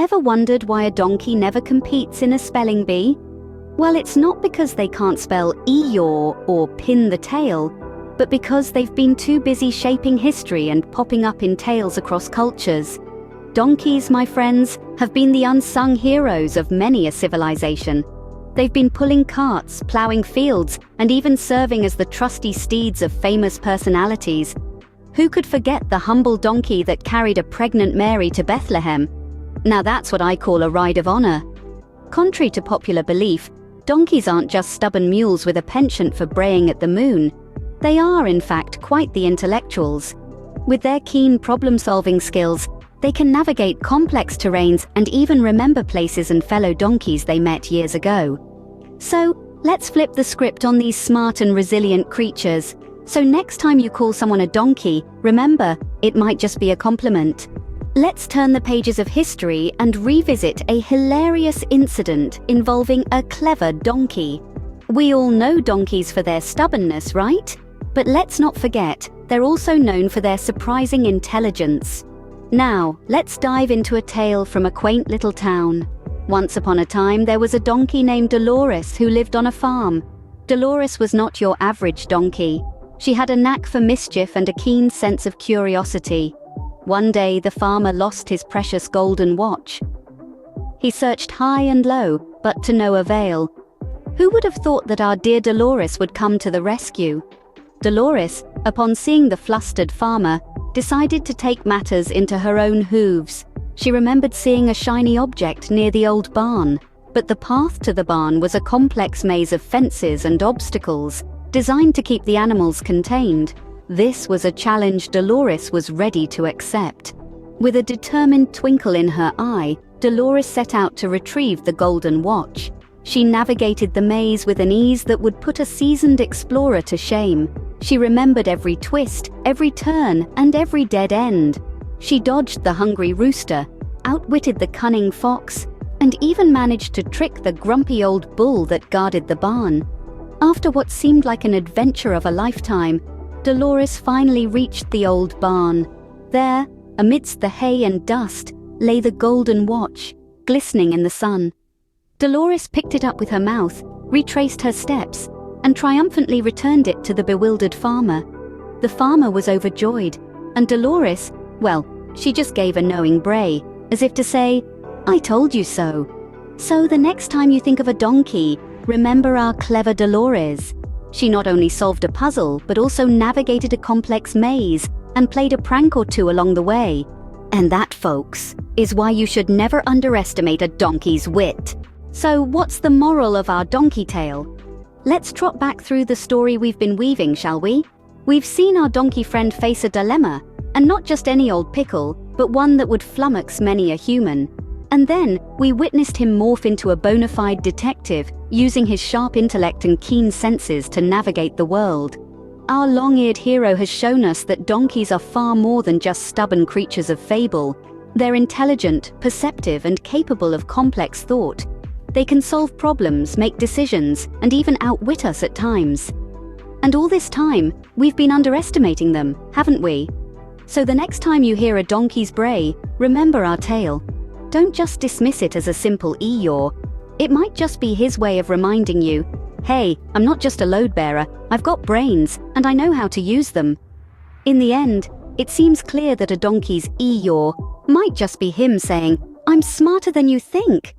Ever wondered why a donkey never competes in a spelling bee? Well, it's not because they can't spell Eeyore or pin the tail, but because they've been too busy shaping history and popping up in tales across cultures. Donkeys, my friends, have been the unsung heroes of many a civilization. They've been pulling carts, ploughing fields, and even serving as the trusty steeds of famous personalities. Who could forget the humble donkey that carried a pregnant Mary to Bethlehem? Now that's what I call a ride of honor. Contrary to popular belief, donkeys aren't just stubborn mules with a penchant for braying at the moon. They are, in fact, quite the intellectuals. With their keen problem-solving skills, they can navigate complex terrains and even remember places and fellow donkeys they met years ago. So, let's flip the script on these smart and resilient creatures. So next time you call someone a donkey, remember, it might just be a compliment. Let's turn the pages of history and revisit a hilarious incident involving a clever donkey. We all know donkeys for their stubbornness, right? But let's not forget, they're also known for their surprising intelligence. Now, let's dive into a tale from a quaint little town. Once upon a time, there was a donkey named Dolores who lived on a farm. Dolores was not your average donkey. She had a knack for mischief and a keen sense of curiosity. One day, the farmer lost his precious golden watch. He searched high and low, but to no avail. Who would have thought that our dear Dolores would come to the rescue? Dolores, upon seeing the flustered farmer, decided to take matters into her own hooves. She remembered seeing a shiny object near the old barn, but the path to the barn was a complex maze of fences and obstacles, designed to keep the animals contained. This was a challenge Dolores was ready to accept. With a determined twinkle in her eye, Dolores set out to retrieve the golden watch. She navigated the maze with an ease that would put a seasoned explorer to shame. She remembered every twist, every turn, and every dead end. She dodged the hungry rooster, outwitted the cunning fox, and even managed to trick the grumpy old bull that guarded the barn. After what seemed like an adventure of a lifetime, Dolores finally reached the old barn. There, amidst the hay and dust, lay the golden watch, glistening in the sun. Dolores picked it up with her mouth, retraced her steps, and triumphantly returned it to the bewildered farmer. The farmer was overjoyed, and Dolores, well, she just gave a knowing bray, as if to say, "I told you so." So the next time you think of a donkey, remember our clever Dolores. She not only solved a puzzle, but also navigated a complex maze and played a prank or two along the way. And that, folks, is why you should never underestimate a donkey's wit. So what's the moral of our donkey tale? Let's trot back through the story we've been weaving, shall we? We've seen our donkey friend face a dilemma, and not just any old pickle, but one that would flummox many a human. And then, we witnessed him morph into a bona fide detective, using his sharp intellect and keen senses to navigate the world. Our long-eared hero has shown us that donkeys are far more than just stubborn creatures of fable. They're intelligent, perceptive, and capable of complex thought. They can solve problems, make decisions, and even outwit us at times. And all this time, we've been underestimating them, haven't we? So the next time you hear a donkey's bray, remember our tale. Don't just dismiss it as a simple Eeyore. It might just be his way of reminding you, hey, I'm not just a load bearer, I've got brains, and I know how to use them. In the end, it seems clear that a donkey's Eeyore might just be him saying, I'm smarter than you think,